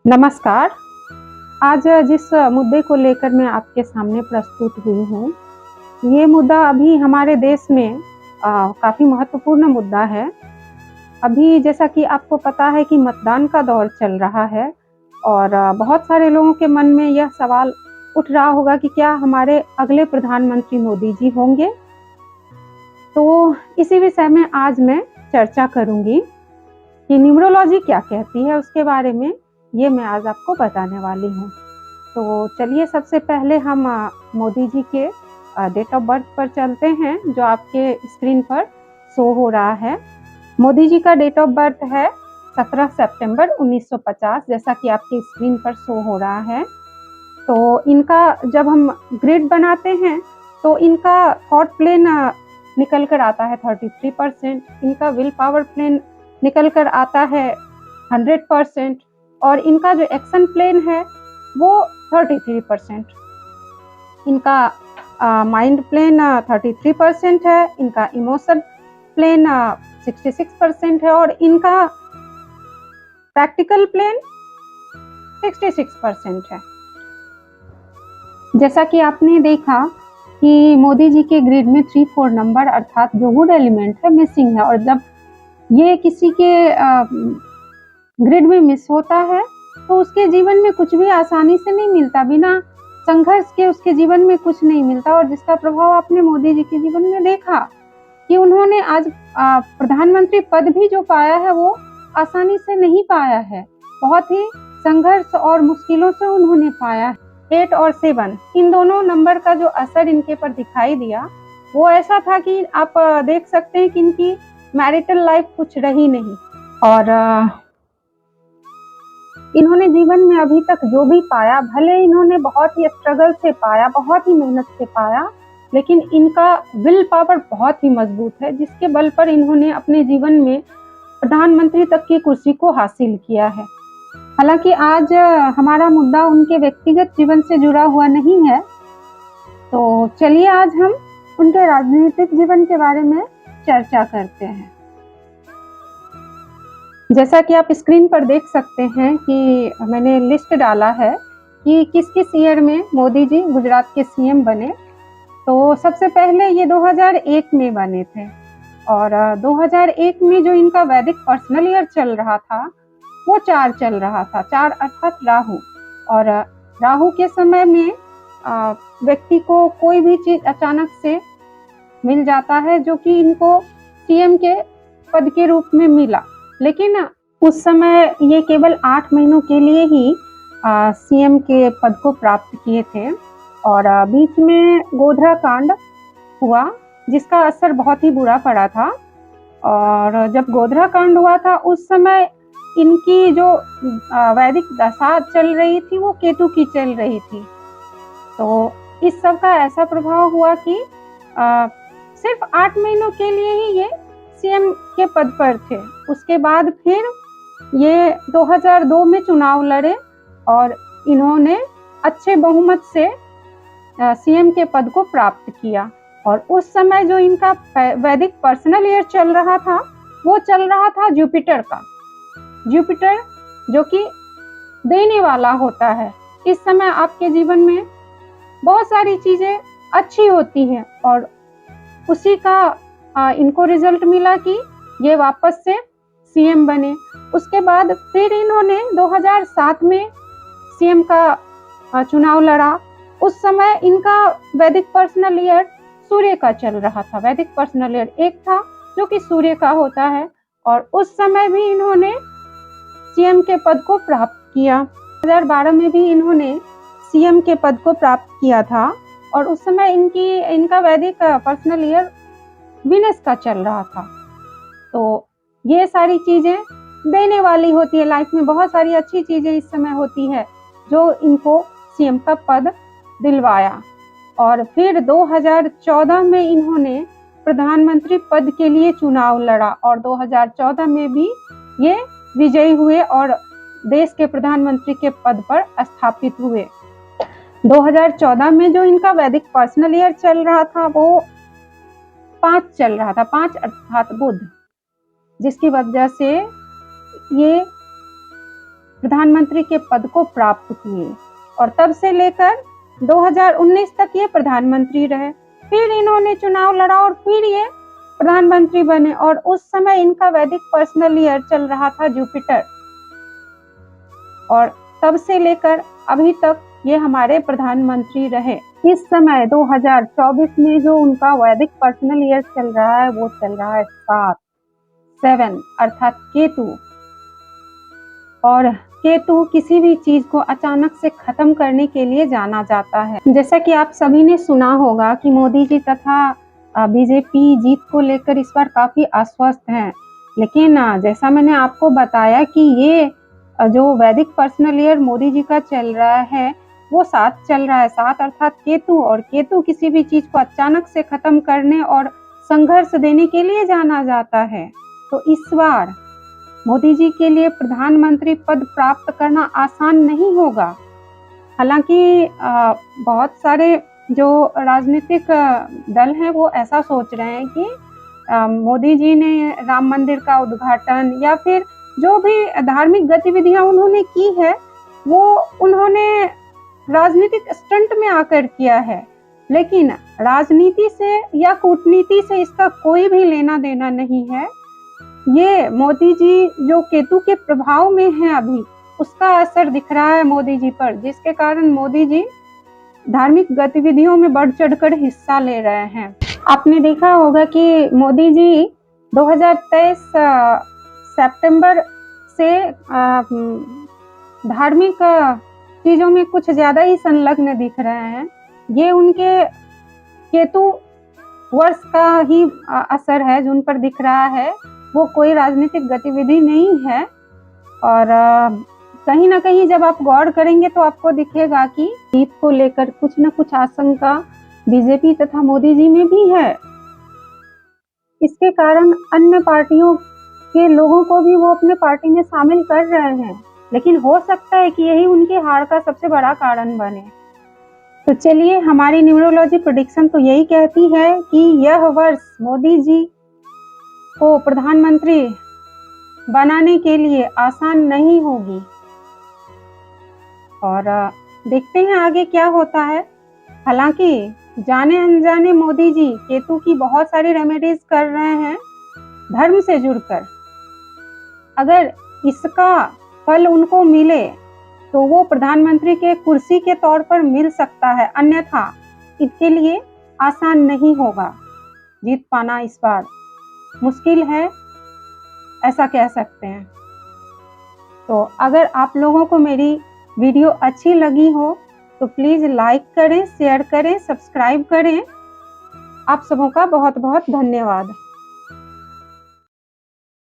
नमस्कार। आज जिस मुद्दे को लेकर मैं आपके सामने प्रस्तुत हुई हूँ, ये मुद्दा अभी हमारे देश में काफ़ी महत्वपूर्ण मुद्दा है। अभी जैसा कि आपको पता है कि मतदान का दौर चल रहा है और बहुत सारे लोगों के मन में यह सवाल उठ रहा होगा कि क्या हमारे अगले प्रधानमंत्री मोदी जी होंगे? तो इसी विषय में आज मैं चर्चा करूँगी कि न्यूमरोलॉजी क्या कहती है उसके बारे में, ये मैं आज आपको बताने वाली हूँ। तो चलिए सबसे पहले हम मोदी जी के डेट ऑफ बर्थ पर चलते हैं, जो आपके स्क्रीन पर शो हो रहा है। मोदी जी का डेट ऑफ बर्थ है 17 सितंबर 1950, जैसा कि आपके स्क्रीन पर शो हो रहा है। तो इनका जब हम ग्रिड बनाते हैं तो इनका थॉट प्लेन निकल कर आता है 33%, इनका विल पावर प्लेन निकल कर आता है 100% और इनका जो एक्शन प्लेन है वो 33%। इनका माइंड प्लेन 33% है, इनका इमोशन प्लेन 66% है और इनका प्रैक्टिकल प्लेन 66% है। जैसा कि आपने देखा कि मोदी जी के ग्रिड में 3-4 नंबर अर्थात जो वुड एलिमेंट है मिसिंग है, और जब ये किसी के ग्रिड में मिस होता है तो उसके जीवन में कुछ भी आसानी से नहीं मिलता, बिना संघर्ष के उसके जीवन में कुछ नहीं मिलता। और जिसका प्रभाव आपने मोदी जी के जीवन में देखा कि उन्होंने आज प्रधानमंत्री पद भी जो पाया है वो आसानी से नहीं पाया है, बहुत ही संघर्ष और मुश्किलों से उन्होंने पाया है। 8 और 7 इन दोनों नंबर का जो असर इनके पर दिखाई दिया वो ऐसा था कि आप देख सकते हैं कि इनकी मैरिटल लाइफ कुछ रही नहीं, और इन्होंने जीवन में अभी तक जो भी पाया, भले इन्होंने बहुत ही स्ट्रगल से पाया, बहुत ही मेहनत से पाया, लेकिन इनका विल पावर बहुत ही मजबूत है, जिसके बल पर इन्होंने अपने जीवन में प्रधानमंत्री तक की कुर्सी को हासिल किया है। हालांकि आज हमारा मुद्दा उनके व्यक्तिगत जीवन से जुड़ा हुआ नहीं है, तो चलिए आज हम उनके राजनीतिक जीवन के बारे में चर्चा करते हैं। जैसा कि आप स्क्रीन पर देख सकते हैं कि मैंने लिस्ट डाला है कि किस किस ईयर में मोदी जी गुजरात के सीएम बने। तो सबसे पहले ये 2001 में बने थे, और 2001 में जो इनका वैदिक पर्सनल ईयर चल रहा था वो 4 चल रहा था, 4 अर्थात राहु। और राहु के समय में व्यक्ति को कोई भी चीज अचानक से मिल जाता है जो कि इनको सीएम के पद के रूप में मिला, लेकिन उस समय ये केवल 8 महीनों के लिए ही सीएम के पद को प्राप्त किए थे। और बीच में गोधरा कांड हुआ जिसका असर बहुत ही बुरा पड़ा था, और जब गोधरा कांड हुआ था उस समय इनकी जो वैदिक दशा चल रही थी वो केतु की चल रही थी। तो इस सब का ऐसा प्रभाव हुआ कि सिर्फ 8 महीनों के लिए ही ये सीएम के पद पर थे। उसके बाद फिर ये 2002 में चुनाव लड़े और इन्होंने अच्छे बहुमत से सीएम के पद को प्राप्त किया। और उस समय जो इनका वैदिक पर्सनल ईयर चल रहा था वो चल रहा था जुपिटर का। जुपिटर जो कि देने वाला होता है, इस समय आपके जीवन में बहुत सारी चीजें अच्छी होती हैं, और उसी का इनको रिजल्ट मिला कि ये वापस से सीएम बने। उसके बाद फिर इन्होंने 2007 में सीएम का चुनाव लड़ा। उस समय इनका वैदिक पर्सनल ईयर सूर्य का चल रहा था। वैदिक पर्सनल ईयर एक था जो कि सूर्य का होता है, और उस समय भी इन्होंने सीएम के पद को प्राप्त किया। 2012 में भी इन्होंने सीएम के पद को प्राप्त किया था, और उस समय इनका वैदिक पर्सनल ईयर वीनस का चल रहा था। तो ये सारी चीजें देने वाली होती है, लाइफ में बहुत सारी अच्छी चीजें इस समय होती है जो इनको सीएम का पद दिलवाया। और फिर 2014 में इन्होंने प्रधानमंत्री पद के लिए चुनाव लड़ा, और 2014 में भी ये विजयी हुए और देश के प्रधानमंत्री के पद पर स्थापित हुए। 2014 में जो इनका वैदिक पर्सनल ईयर चल रहा था वो 5 चल रहा था, 5 अर्थात बुध, जिसकी वजह से ये प्रधानमंत्री के पद को प्राप्त किए और तब से लेकर 2019 तक ये प्रधानमंत्री रहे। फिर इन्होंने चुनाव लड़ा और फिर ये प्रधानमंत्री बने और उस समय इनका वैदिक पर्सनल ईयर चल रहा था जुपिटर, और तब से लेकर अभी तक ये हमारे प्रधानमंत्री रहे। इस समय 2024 में जो उनका वैदिक पर्सनल ईयर चल रहा है वो चल रहा है 7 अर्थात केतु। और केतु किसी भी चीज को अचानक से खत्म करने के लिए जाना जाता है। जैसा कि आप सभी ने सुना होगा कि मोदी जी तथा बीजेपी जीत को लेकर इस बार काफी आश्वस्त हैं, लेकिन जैसा मैंने आपको बताया कि ये जो वैदिक पर्सनल ईयर मोदी जी का चल रहा है वो 7 चल रहा है। 7 अर्थात केतु, और केतु किसी भी चीज को अचानक से खत्म करने और संघर्ष देने के लिए जाना जाता है। तो इस बार मोदी जी के लिए प्रधानमंत्री पद प्राप्त करना आसान नहीं होगा। हालांकि बहुत सारे जो राजनीतिक दल हैं वो ऐसा सोच रहे हैं कि मोदी जी ने राम मंदिर का उद्घाटन या फिर जो भी धार्मिक गतिविधियां उन्होंने की है वो उन्होंने राजनीतिक स्टंट में आकर किया है, लेकिन राजनीति से या कूटनीति से इसका कोई भी लेना देना नहीं है। ये मोदी जी जो केतु के प्रभाव में है अभी, उसका असर दिख रहा है मोदी जी पर, जिसके कारण मोदी जी धार्मिक गतिविधियों में बढ़ चढ़कर हिस्सा ले रहे हैं। आपने देखा होगा कि मोदी जी 2023 सितंबर से धार्मिक चीजों में कुछ ज्यादा ही संलग्न दिख रहे हैं। ये उनके केतु वर्ष का ही असर है जो उन पर दिख रहा है, वो कोई राजनीतिक गतिविधि नहीं है। और कहीं ना कहीं जब आप गौर करेंगे तो आपको दिखेगा कि जीत को लेकर कुछ न कुछ आशंका बीजेपी तथा मोदी जी में भी है। इसके कारण अन्य पार्टियों के लोगों को भी वो अपने पार्टी में शामिल कर रहे हैं, लेकिन हो सकता है कि यही उनकी हार का सबसे बड़ा कारण बने। तो चलिए, हमारी न्यूमरोलॉजी प्रेडिक्शन तो यही कहती है कि यह वर्ष मोदी जी को प्रधानमंत्री बनाने के लिए आसान नहीं होगी, और देखते हैं आगे क्या होता है। हालांकि जाने अनजाने मोदी जी केतु की बहुत सारी रेमेडीज कर रहे हैं धर्म से जुड़कर। अगर इसका फल उनको मिले तो वो प्रधानमंत्री के कुर्सी के तौर पर मिल सकता है, अन्यथा इसके लिए आसान नहीं होगा। जीत पाना इस बार मुश्किल है, ऐसा कह सकते हैं। तो अगर आप लोगों को मेरी वीडियो अच्छी लगी हो तो प्लीज लाइक करें, शेयर करें, सब्सक्राइब करें। आप सबों का बहुत बहुत धन्यवाद।